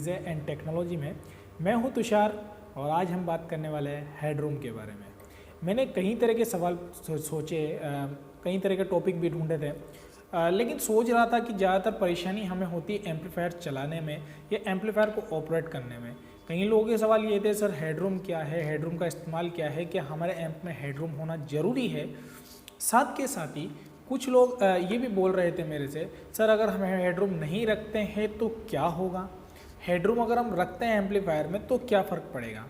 DJ and technology में। मैं हूं तुषार और आज हम बात करने वाले हैं हेडरूम के बारे में। मैंने कई तरह के सवाल सोचे, कई तरह के टॉपिक भी ढूंढे थे, लेकिन सोच रहा था कि ज़्यादातर परेशानी हमें होती है एम्पलीफायर चलाने में या एम्पलीफायर को ऑपरेट करने में। कई लोगों के सवाल ये थे, सर हेडरूम क्या है, हेडरूम का इस्तेमाल क्या है, क्या हमारे एम्प में हेडरूम होना ज़रूरी है। साथ के साथ ही कुछ लोग ये भी बोल रहे थे मेरे से, सर अगर हम हेडरूम नहीं रखते हैं तो क्या होगा, हेडरूम अगर हम रखते हैं एम्पलीफायर में तो क्या फ़र्क पड़ेगा।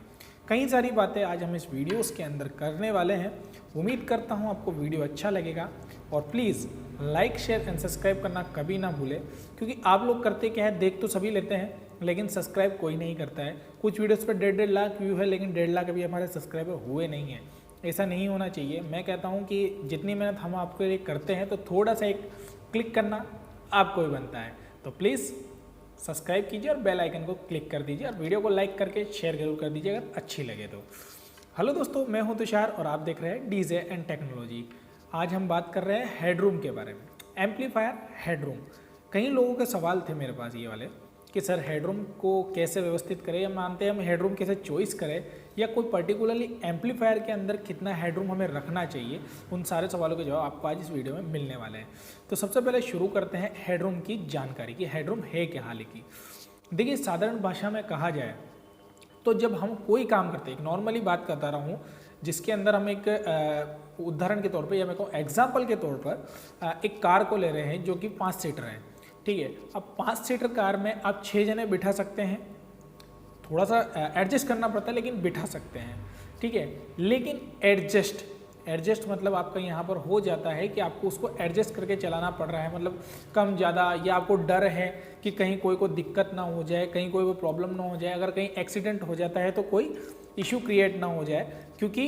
कई सारी बातें आज हम इस वीडियोस के अंदर करने वाले हैं। उम्मीद करता हूं आपको वीडियो अच्छा लगेगा और please like share and subscribe करना कभी ना भूलें, क्योंकि आप लोग करते क्या है, देख तो सभी लेते हैं लेकिन सब्सक्राइब कोई नहीं करता है। कुछ वीडियोस पर 1.5 लाख व्यू है लेकिन 1.5 लाख अभी हमारे सब्सक्राइबर हुए नहीं हैं। ऐसा नहीं होना चाहिए। मैं कहता हूं कि जितनी मेहनत हम आपके लिए करते हैं तो थोड़ा सा एक क्लिक करना आपको ही बनता है। तो प्लीज़ सब्सक्राइब कीजिए और बेल आइकन को क्लिक कर दीजिए और वीडियो को लाइक करके शेयर जरूर कर दीजिए अगर अच्छी लगे तो। हेलो दोस्तों, मैं हूं तुषार और आप देख रहे हैं डीजे एंड टेक्नोलॉजी। आज हम बात कर रहे हैं हेडरूम के बारे में। एम्पलीफायर हेडरूम, कई लोगों के सवाल थे मेरे पास ये वाले कि सर हेडरूम को कैसे व्यवस्थित करें, या मानते हैं हम हेडरूम कैसे चॉइस करें, या कोई पर्टिकुलरली एम्पलीफायर के अंदर कितना हेडरूम हमें रखना चाहिए। उन सारे सवालों के जवाब आपको आज इस वीडियो में मिलने वाले हैं। तो सबसे पहले शुरू करते हैं हेडरूम की जानकारी कि हेडरूम है क्या हाल की। देखिए, साधारण भाषा में कहा जाए तो जब हम कोई काम करते हैं, एक नॉर्मली बात करता रहा हूँ जिसके अंदर हम एक उदाहरण के तौर पे या मैं कहूँ एग्जाम्पल के तौर पर एक कार को ले रहे हैं जो कि 5 सीटर है। ठीक है, अब 5 सीटर कार में आप 6 जने बिठा सकते हैं, थोड़ा सा एडजस्ट करना पड़ता है लेकिन बिठा सकते हैं। ठीक है, लेकिन एडजस्ट मतलब आपका यहाँ पर हो जाता है कि आपको उसको एडजस्ट करके चलाना पड़ रहा है, मतलब कम ज़्यादा, या आपको डर है कि कहीं कोई को दिक्कत ना हो जाए, कहीं कोई प्रॉब्लम ना हो जाए, अगर कहीं एक्सीडेंट हो जाता है तो कोई इशू क्रिएट ना हो जाए, क्योंकि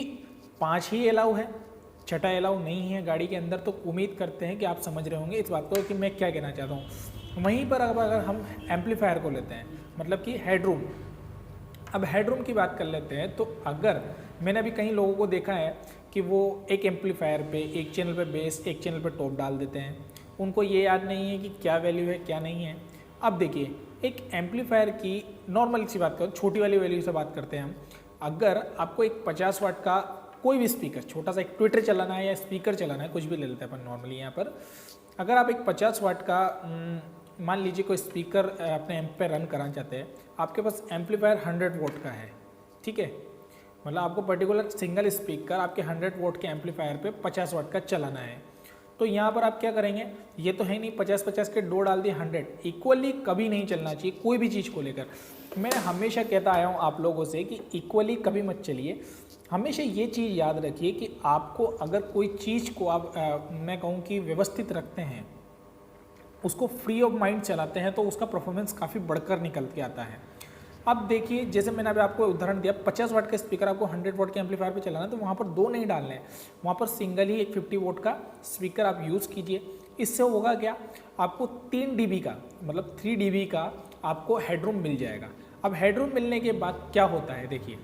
5 ही अलाउ है, 6ठा अलाउ नहीं है गाड़ी के अंदर। तो उम्मीद करते हैं कि आप समझ रहे होंगे इस बात को कि मैं क्या कहना चाहता हूँ। वहीं पर अगर हम एम्पलीफायर को लेते हैं, मतलब कि हेडरूम, अब हेडरूम की बात कर लेते हैं। तो अगर मैंने अभी कई लोगों को देखा है कि वो एक एम्पलीफायर पे एक चैनल पे बेस, एक चैनल पे टॉप डाल देते हैं, उनको ये याद नहीं है कि क्या वैल्यू है क्या नहीं है। अब देखिए, एक एम्पलीफायर की नॉर्मल सी बात करो, छोटी वाली वैल्यू से बात करते हैं हम। अगर आपको एक 50 वाट का कोई भी स्पीकर, छोटा सा एक ट्विटर चलाना है या स्पीकर चलाना है, कुछ भी ले लेते हैं अपन नॉर्मली यहाँ पर। अगर आप एक 50 वाट का मान लीजिए कोई स्पीकर अपने एम्प पे रन कराना चाहते हैं, आपके पास एम्पलीफायर 100 वोट का है। ठीक है, मतलब आपको पर्टिकुलर सिंगल स्पीकर आपके 100 वोट के एम्पलीफायर पे 50 वाट का चलाना है। तो यहाँ पर आप क्या करेंगे, ये तो है नहीं 50-50 के 2 डाल दिए 100, इक्वली कभी नहीं चलना चाहिए कोई भी चीज़ को लेकर। मैं हमेशा कहता आया हूँ आप लोगों से कि इक्वली कभी मत चलिए। हमेशा ये चीज़ याद रखिए कि आपको अगर कोई चीज़ को आप मैं कहूँ कि व्यवस्थित रखते हैं, उसको फ्री ऑफ माइंड चलाते हैं, तो उसका परफॉर्मेंस काफ़ी बढ़कर निकल के आता है। अब देखिए, जैसे मैंने अभी आपको उदाहरण दिया, 50 वाट का स्पीकर आपको 100 वाट के एम्पलीफायर पे चलाना है, तो वहाँ पर 2 नहीं डालने हैं, वहाँ पर सिंगल ही एक 50 वाट का स्पीकर आप यूज़ कीजिए। इससे होगा क्या, आपको 3 dB का, मतलब 3 dB का आपको हेडरूम मिल जाएगा। अब हेडरूम मिलने के बाद क्या होता है, देखिए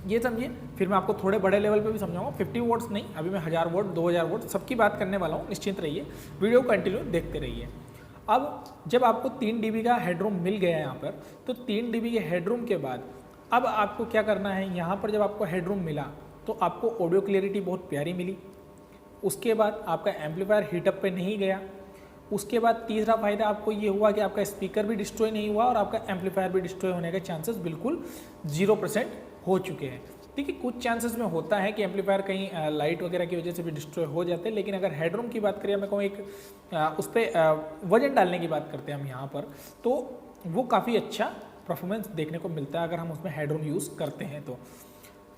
ये समझिए, फिर मैं आपको थोड़े बड़े लेवल पे भी समझाऊंगा। 50 वोट्स नहीं, अभी मैं 1000 वोट 2000 वोट सबकी बात करने वाला हूँ, निश्चिंत रहिए, वीडियो कंटिन्यू देखते रहिए। अब जब आपको 3 dB का हेडरूम मिल गया यहाँ पर, तो 3 dB के हेडरूम के बाद अब आपको क्या करना है, यहाँ पर जब आपको हेडरूम मिला तो आपको ऑडियो क्लियरिटी बहुत प्यारी मिली। उसके बाद आपका एम्पलीफायर हीटअप पे नहीं गया। उसके बाद तीसरा फायदा आपको ये हुआ कि आपका स्पीकर भी डिस्ट्रॉय नहीं हुआ और आपका एम्पलीफायर भी डिस्ट्रॉय होने के चांसेस बिल्कुल 0% हो चुके हैं। देखिए, कुछ चांसेस में होता है कि एम्पलीफायर कहीं लाइट वगैरह की वजह से भी डिस्ट्रॉय हो जाते हैं, लेकिन अगर हेडरूम की बात करें, मैं कहूँ एक उस पर वजन डालने की बात करते हैं हम यहाँ पर, तो वो काफ़ी अच्छा परफॉर्मेंस देखने को मिलता है अगर हम उसमें हेडरूम यूज़ करते हैं। तो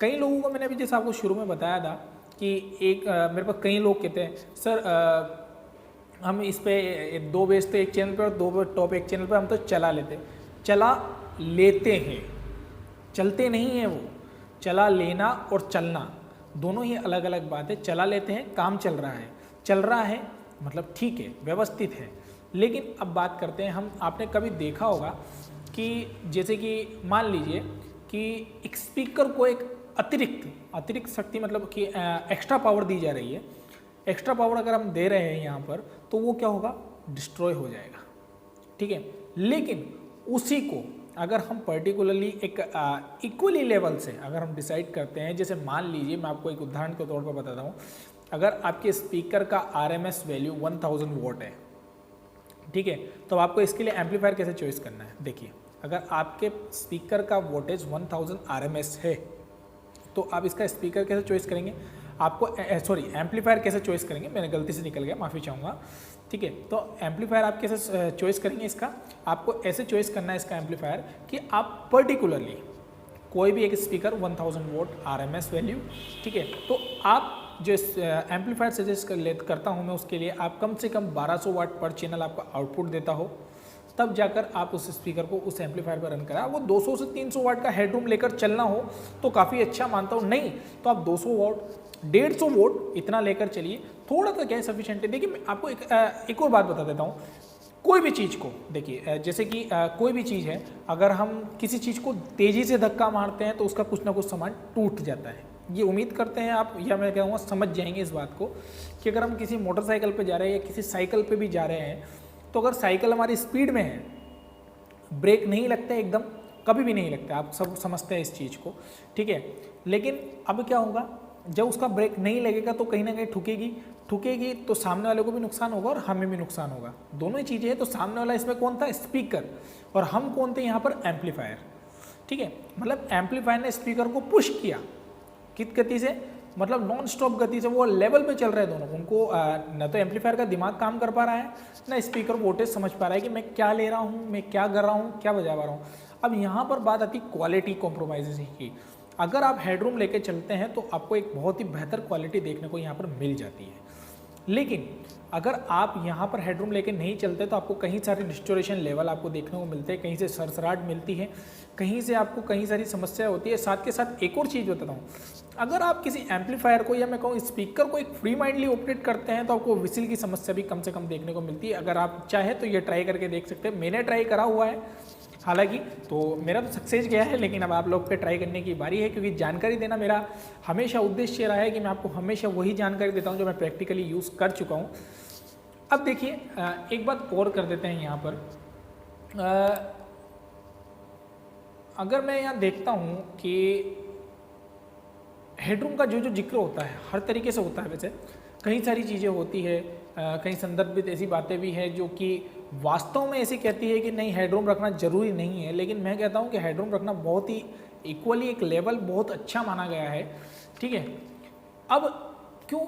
कई लोगों को मैंने अभी जैसे आपको शुरू में बताया था कि एक मेरे पास कई लोग कहते हैं, सर हम इस पे 2 बेस तो एक चैनल पे और 2 टॉप एक चैनल पे हम तो चला लेते हैं, चलते नहीं हैं वो। चला लेना और चलना दोनों ही अलग अलग बात है। चला लेते हैं, काम चल रहा है मतलब ठीक है, व्यवस्थित है। लेकिन अब बात करते हैं हम, आपने कभी देखा होगा कि जैसे कि मान लीजिए कि एक स्पीकर को एक अतिरिक्त शक्ति, मतलब कि एक्स्ट्रा पावर दी जा रही है। एक्स्ट्रा पावर अगर हम दे रहे हैं यहाँ पर, तो वो क्या होगा, डिस्ट्रॉय हो जाएगा। ठीक है, लेकिन उसी को अगर हम पर्टिकुलरली एक इक्वली लेवल से अगर हम डिसाइड करते हैं, जैसे मान लीजिए मैं आपको एक उदाहरण के तौर पर बताता हूँ, अगर आपके स्पीकर का RMS वैल्यू 1000 वॉट है, ठीक है, तो आपको इसके लिए एम्पलीफायर कैसे चॉइस करना है। देखिए, अगर आपके स्पीकर का वोल्टेज 1000 RMS है तो आप इसका स्पीकर कैसे चॉइस करेंगे, आपको सॉरी एम्पलीफायर कैसे चॉइस करेंगे, मैंने गलती से निकल गया, माफ़ी चाहूँगा, ठीक है। तो एम्पलीफायर आप कैसे चॉइस करेंगे इसका, आपको ऐसे चॉइस करना है इसका एम्पलीफायर कि आप पर्टिकुलरली कोई भी एक स्पीकर 1000 वोट RMS वैल्यू, ठीक है, तो आप जो एम्पलीफायर सजेस्ट करता हूँ मैं, उसके लिए आप कम से कम 1200 वाट पर चैनल आपका आउटपुट देता हो, तब जाकर आप उस स्पीकर को उस एम्पलीफायर पर रन करा। वो 200 से 300 वाट का हेडरूम लेकर चलना हो तो काफ़ी अच्छा मानता हूँ, नहीं तो आप 200 वाट 150 वोट इतना लेकर चलिए, थोड़ा सा क्या है सफिशिएंट है। देखिए मैं आपको एक और बात बता देता हूँ, कोई भी चीज़ को देखिए, जैसे कि कोई भी चीज़ है, अगर हम किसी चीज़ को तेज़ी से धक्का मारते हैं तो उसका कुछ ना कुछ सामान टूट जाता है। ये उम्मीद करते हैं आप, या मैं कहूँगा समझ जाएंगे इस बात को कि अगर हम किसी मोटरसाइकिल पे जा रहे हैं या किसी साइकिल पे भी जा रहे हैं, तो अगर साइकिल हमारी स्पीड में है, ब्रेक नहीं लगता है एकदम, कभी भी नहीं लगता, आप सब समझते हैं इस चीज़ को, ठीक है। लेकिन अब क्या होगा, जब उसका ब्रेक नहीं लगेगा तो कहीं ना कहीं ठुकेगी तो सामने वाले को भी नुकसान होगा और हमें भी नुकसान होगा, दोनों ही चीज़ें हैं। तो सामने वाला इसमें कौन था, स्पीकर, और हम कौन थे यहाँ पर, एम्पलीफायर, ठीक है। मतलब एम्पलीफायर ने स्पीकर को पुश किया, किस गति से, मतलब नॉन स्टॉप गति से, वो लेवल पे चल रहे हैं दोनों, उनको न तो एम्पलीफायर का दिमाग काम कर पा रहा है, ना स्पीकर वोल्टेज समझ पा रहा है कि मैं क्या ले रहा हूँ, मैं क्या कर रहा हूँ, क्या बजा पा रहा हूँ। अब यहाँ पर बात आती क्वालिटी कॉम्प्रोमाइज़ की। अगर आप हेडरूम लेके चलते हैं तो आपको एक बहुत ही बेहतर क्वालिटी देखने को यहाँ पर मिल जाती है, लेकिन अगर आप यहाँ पर हेडरूम लेके नहीं चलते तो आपको कहीं सारे डिस्टोरेशन लेवल आपको देखने को मिलते हैं, कहीं से सरसराहट मिलती है, कहीं से आपको कहीं सारी समस्या होती है। साथ के साथ एक और चीज़ बताता हूँ, अगर आप किसी एम्पलीफायर को या मैं कहूँ स्पीकर को एक फ्री माइंडली ऑपरेट करते हैं तो आपको विसिल की समस्या भी कम से कम देखने को मिलती है। अगर आप चाहे तो ये ट्राई करके देख सकते हैं, मैंने ट्राई करा हुआ है हालांकि, तो मेरा तो सक्सेस गया है, लेकिन अब आप लोग पे ट्राई करने की बारी है, क्योंकि जानकारी देना मेरा हमेशा उद्देश्य रहा है कि मैं आपको हमेशा वही जानकारी देता हूँ जो मैं प्रैक्टिकली यूज़ कर चुका हूँ। अब देखिए एक बात और कर देते हैं यहाँ पर, अगर मैं यहाँ देखता हूँ कि हेडरूम का जो जिक्र होता है हर तरीके से होता है, वैसे कई सारी चीज़ें होती है, कई संदर्भित ऐसी बातें भी हैं जो कि वास्तव में ऐसी कहती है कि नहीं हेडरूम रखना ज़रूरी नहीं है, लेकिन मैं कहता हूँ कि हेडरूम रखना बहुत ही इक्वली एक लेवल बहुत अच्छा माना गया है, ठीक है। अब क्यों,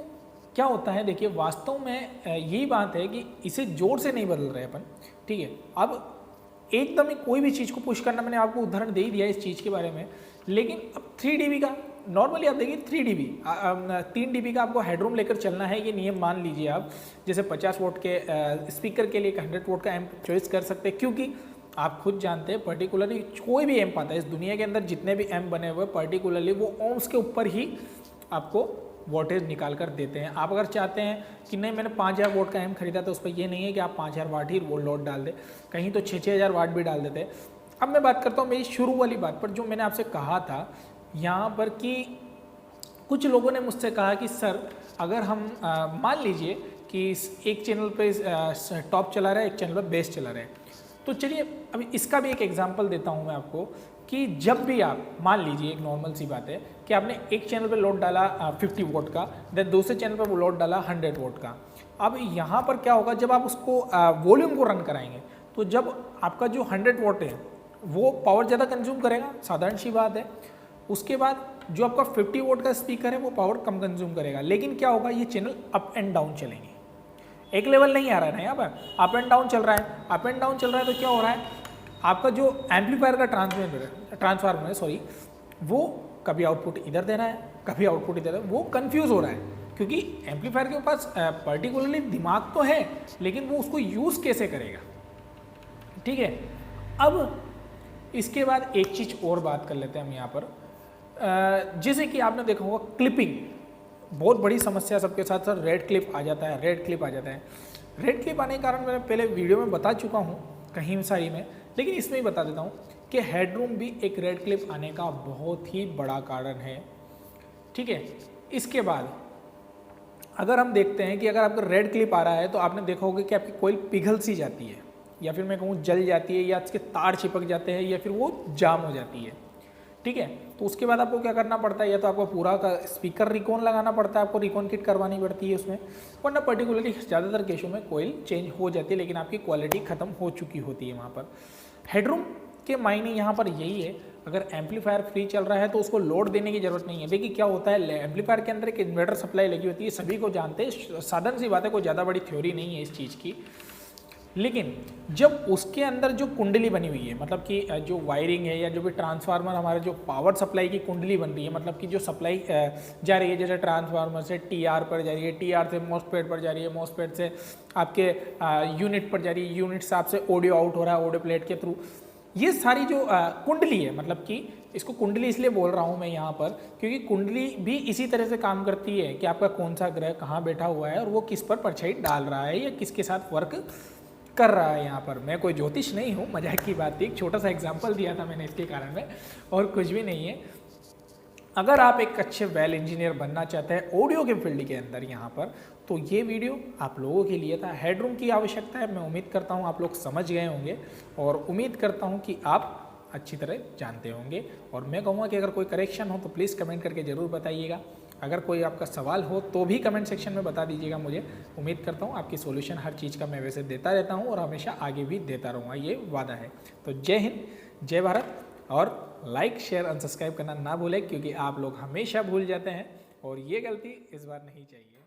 क्या होता है, देखिए वास्तव में यही बात है कि इसे जोर से नहीं बदल रहे अपन, ठीक है। अब एकदम ही कोई भी चीज़ को पुश करना, मैंने आपको उदाहरण दे ही दिया इस चीज़ के बारे में, लेकिन अब 3 dB का नॉर्मली आप देखिए 3 dB का आपको हेडरूम लेकर चलना है, ये नियम मान लीजिए आप। जैसे 50 वोट के स्पीकर के लिए 100 वोट का एम्प चॉइस कर सकते हैं, क्योंकि आप खुद जानते हैं पर्टिकुलरली कोई भी एम्प आता है इस दुनिया के अंदर, जितने भी एम्प बने हुए पर्टिकुलरली वो ओम्स के ऊपर ही आपको वोल्टेज निकाल कर देते हैं। आप अगर चाहते हैं कि नहीं मैंने 5000 वोट का एम्प खरीदा, तो उस पर ये नहीं है कि आप 5000 वाट ही वो लोड डाल दें, कहीं तो 6000 वाट भी डाल देते हैं। अब मैं बात करता हूँ मेरी शुरू वाली बात पर, जो मैंने आपसे कहा था यहाँ पर कि कुछ लोगों ने मुझसे कहा कि सर अगर हम मान लीजिए कि एक चैनल पे टॉप चला रहा है, एक चैनल पर बेस चला रहा है, तो चलिए अभी इसका भी एक एग्जांपल देता हूँ मैं आपको कि जब भी आप मान लीजिए, एक नॉर्मल सी बात है कि आपने एक चैनल पे लोड डाला 50 वोट का, देन दूसरे चैनल पे वो लोड डाला 100 वोट का। अब यहाँ पर क्या होगा, जब आप उसको वॉल्यूम को रन कराएंगे तो जब आपका जो 100 वोट है वो पावर ज़्यादा कंज्यूम करेगा, साधारण सी बात है। उसके बाद जो आपका 50 वोट का स्पीकर है वो पावर कम कंज्यूम करेगा, लेकिन क्या होगा, ये चैनल अप एंड डाउन चलेंगे, एक लेवल नहीं आ रहा है ना, यहाँ पर अप एंड डाउन चल रहा है। अप एंड डाउन चल रहा है तो क्या हो रहा है, आपका जो एम्पलीफायर का ट्रांसफार्मर है सॉरी, वो कभी आउटपुट इधर दे रहा है, कभी आउटपुट इधर है, वो कंफ्यूज हो रहा है, क्योंकि एम्पलीफायर के पास पर्टिकुलरली दिमाग तो है, लेकिन वो उसको यूज़ कैसे करेगा, ठीक है। अब इसके बाद एक चीज़ और बात कर लेते हैं हम यहाँ पर, जैसे कि आपने देखा होगा क्लिपिंग बहुत बड़ी समस्या सबके साथ, सर रेड क्लिप आ जाता है, रेड क्लिप आ जाता है। रेड क्लिप आने के कारण मैंने पहले वीडियो में बता चुका हूँ कहीं सारी में, लेकिन इसमें ही बता देता हूँ कि हेडरूम भी एक रेड क्लिप आने का बहुत ही बड़ा कारण है, ठीक है। इसके बाद अगर हम देखते हैं कि अगर आपका रेड क्लिप आ रहा है तो आपने देखा होगा कि आपकी कोयल पिघल सी जाती है, या फिर मैं कहूँ जल जाती है, या इसके तार चिपक जाते हैं, या फिर वो जाम हो जाती है। ठीक है, तो उसके बाद आपको क्या करना पड़ता है, या तो आपको पूरा का स्पीकर रिकॉन लगाना पड़ता है, आपको रिकॉन किट करवानी पड़ती है उसमें, वरना पर्टिकुलरली ज़्यादातर केसों में कोयल चेंज हो जाती है, लेकिन आपकी क्वालिटी ख़त्म हो चुकी होती है वहाँ पर। हेडरूम के मायने यहाँ पर यही है, अगर एम्पलीफायर फ्री चल रहा है तो उसको लोड देने की जरूरत नहीं है। देखिए क्या होता है, एम्पलीफायर के अंदर एक इन्वर्टर सप्लाई लगी होती है, सभी को जानते हैं, साधारण सी बात है, कोई ज़्यादा बड़ी थ्योरी नहीं है इस चीज़ की। लेकिन जब उसके अंदर जो कुंडली बनी हुई है, मतलब कि जो वायरिंग है या जो भी ट्रांसफार्मर, हमारे जो पावर सप्लाई की कुंडली बन रही है, मतलब कि जो सप्लाई जा रही है, जैसे ट्रांसफार्मर से टीआर पर जा रही है, टीआर से मॉसफेट पर जा रही है, मॉसफेट से आपके यूनिट पर जा रही है, यूनिट से आपसे ऑडियो आउट हो रहा है ऑडियो प्लेट के थ्रू। ये सारी जो कुंडली है, मतलब कि इसको कुंडली इसलिए बोल रहा हूँ मैं यहाँ पर, क्योंकि कुंडली भी इसी तरह से काम करती है कि आपका कौन सा ग्रह कहाँ बैठा हुआ है और वो किस पर परछाई डाल रहा है या किसके साथ वर्क कर रहा है। यहाँ पर मैं कोई ज्योतिष नहीं हूँ, मजाक की बात थी, एक छोटा सा एग्जाम्पल दिया था मैंने इसके कारण में, और कुछ भी नहीं है। अगर आप एक अच्छे वेल इंजीनियर बनना चाहते हैं ऑडियो के फील्ड के अंदर यहाँ पर, तो ये वीडियो आप लोगों के लिए था। हेडरूम की आवश्यकता है, मैं उम्मीद करता हूँ आप लोग समझ गए होंगे, और उम्मीद करता हूँ कि आप अच्छी तरह जानते होंगे। और मैं कहूँगा कि अगर कोई करेक्शन हो तो प्लीज़ कमेंट करके ज़रूर बताइएगा। अगर कोई आपका सवाल हो तो भी कमेंट सेक्शन में बता दीजिएगा मुझे। उम्मीद करता हूँ आपकी सॉल्यूशन हर चीज़ का मैं वैसे देता रहता हूँ और हमेशा आगे भी देता रहूँगा, ये वादा है। तो जय हिंद, जय भारत, और लाइक शेयर और सब्सक्राइब करना ना भूलें, क्योंकि आप लोग हमेशा भूल जाते हैं और ये गलती इस बार नहीं चाहिए।